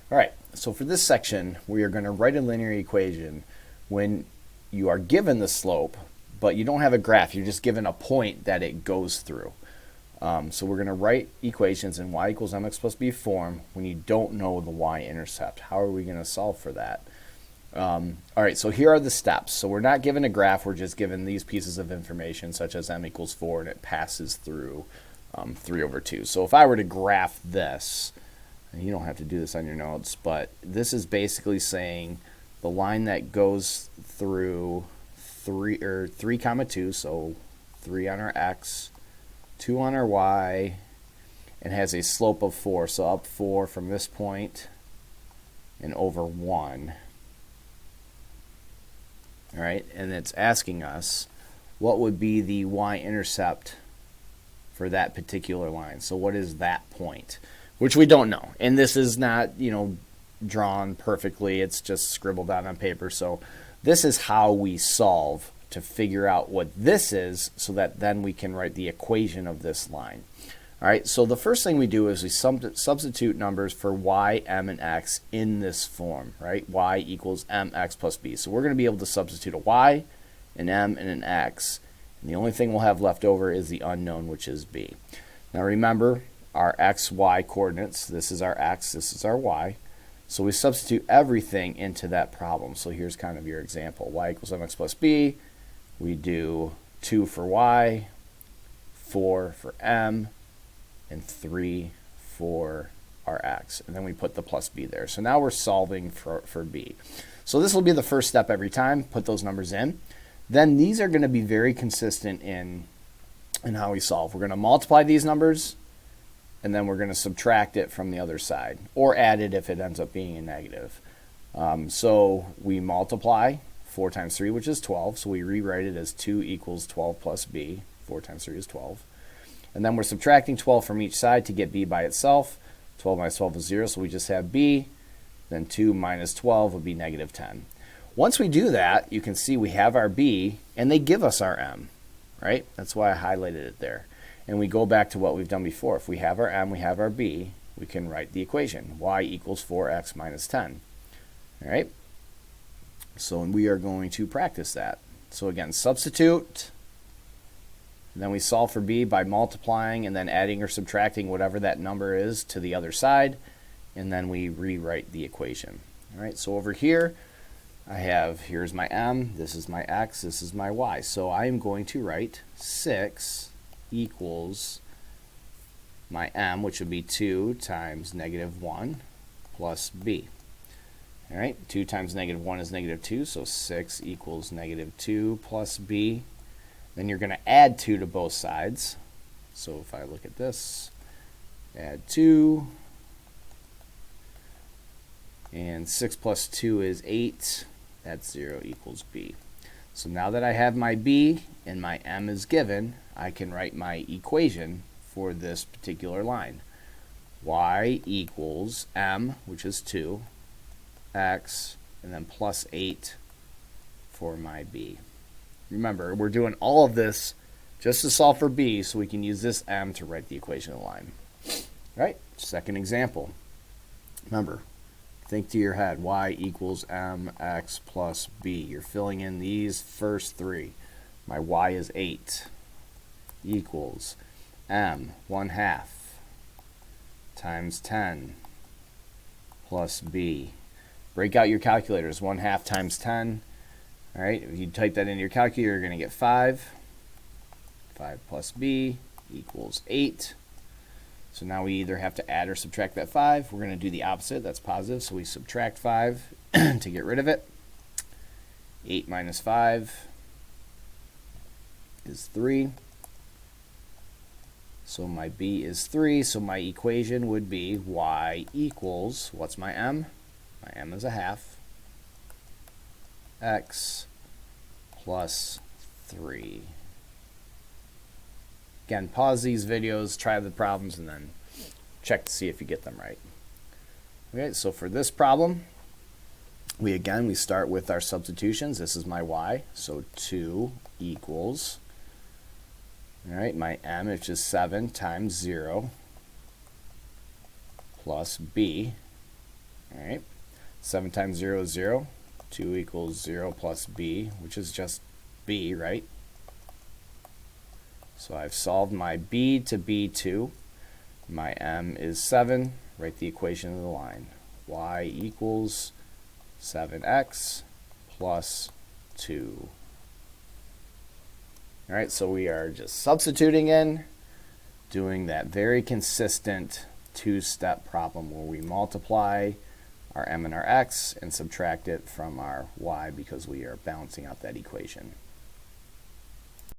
All right, so for this section, we are going to write a linear equation when you are given the slope, but you don't have a graph. You're just given a point that it goes through. So we're going to write equations in y equals mx plus b form when you don't know the y-intercept. How are we going to solve for that? All right, so here are the steps. So we're not given a graph. We're just given these pieces of information, such as m equals 4, and it passes through 3 over 2. So if I were to graph this, and you don't have to do this on your notes, but this is basically saying the line that goes through 3 comma 2, so 3 on our x, 2 on our y, and has a slope of 4, so up 4 from this point and over 1. All right, and it's asking us what would be the y-intercept for that particular line. So what is that point? Which we don't know. And this is not, drawn perfectly. It's just scribbled out on paper. So this is how we solve to figure out what this is so that then we can write the equation of this line. All right, so the first thing we do is we substitute numbers for y, m, and x in this form, right? Y equals mx plus b. So we're going to be able to substitute a y, an m, and an x. And the only thing we'll have left over is the unknown, which is b. Now remember our x, y coordinates. This is our x, this is our y. So we substitute everything into that problem. So here's kind of your example. Y equals mx plus b. We do 2 for y, 4 for m, and 3 for our x. And then we put the plus b there. So now we're solving for b. So this will be the first step every time. Put those numbers in. Then these are going to be very consistent in how we solve. We're going to multiply these numbers, and then we're going to subtract it from the other side, or add it if it ends up being a negative. So we multiply 4 times 3, which is 12. So we rewrite it as 2 equals 12 plus b. 4 times 3 is 12. And then we're subtracting 12 from each side to get b by itself. 12 minus 12 is 0, so we just have b. Then 2 minus 12 would be negative 10. Once we do that, you can see we have our b, and they give us our m, right? That's why I highlighted it there. And we go back to what we've done before. If we have our m, we have our b, we can write the equation. Y equals 4x minus 10. All right? So we are going to practice that. So again, substitute. And then we solve for b by multiplying and then adding or subtracting whatever that number is to the other side. And then we rewrite the equation. All right, so over here, here's my m, this is my x, this is my y. So I am going to write 6 equals my m, which would be 2 times negative 1 plus b. All right, 2 times negative 1 is negative 2, so 6 equals negative 2 plus b. Then you're going to add 2 to both sides. So if I look at this, add 2, and 6 plus 2 is 8. That's 0 equals b. So now that I have my b and my m is given, I can write my equation for this particular line. Y equals m, which is 2, x, and then plus 8 for my b. Remember, we're doing all of this just to solve for b, so we can use this m to write the equation of the line. All right, second example. Remember, think to your head, y equals mx plus b. You're filling in these first 3. My y is 8 equals m 1/2 times 10 plus b. Break out your calculators. 1/2 times 10. All right, if you type that into your calculator, you're going to get 5. 5 plus b equals 8. So now we either have to add or subtract that 5. We're going to do the opposite. That's positive, so we subtract 5 to get rid of it. 8 minus 5 is 3. So my b is 3. So my equation would be y equals, what's my m? My m is 1/2. X plus 3. Again, pause these videos, try the problems, and then check to see if you get them right. Okay, so for this problem, we start with our substitutions. This is my y, so 2 equals, all right, my m, which is 7 times 0 plus b. All right, 7 times 0 is 0. 2 equals 0 plus b, which is just b, right? So I've solved my b to b2. My m is 7. Write the equation of the line. Y equals 7x plus 2. All right, so we are just substituting in, doing that very consistent two-step problem where we multiply our m and our x and subtract it from our y because we are balancing out that equation.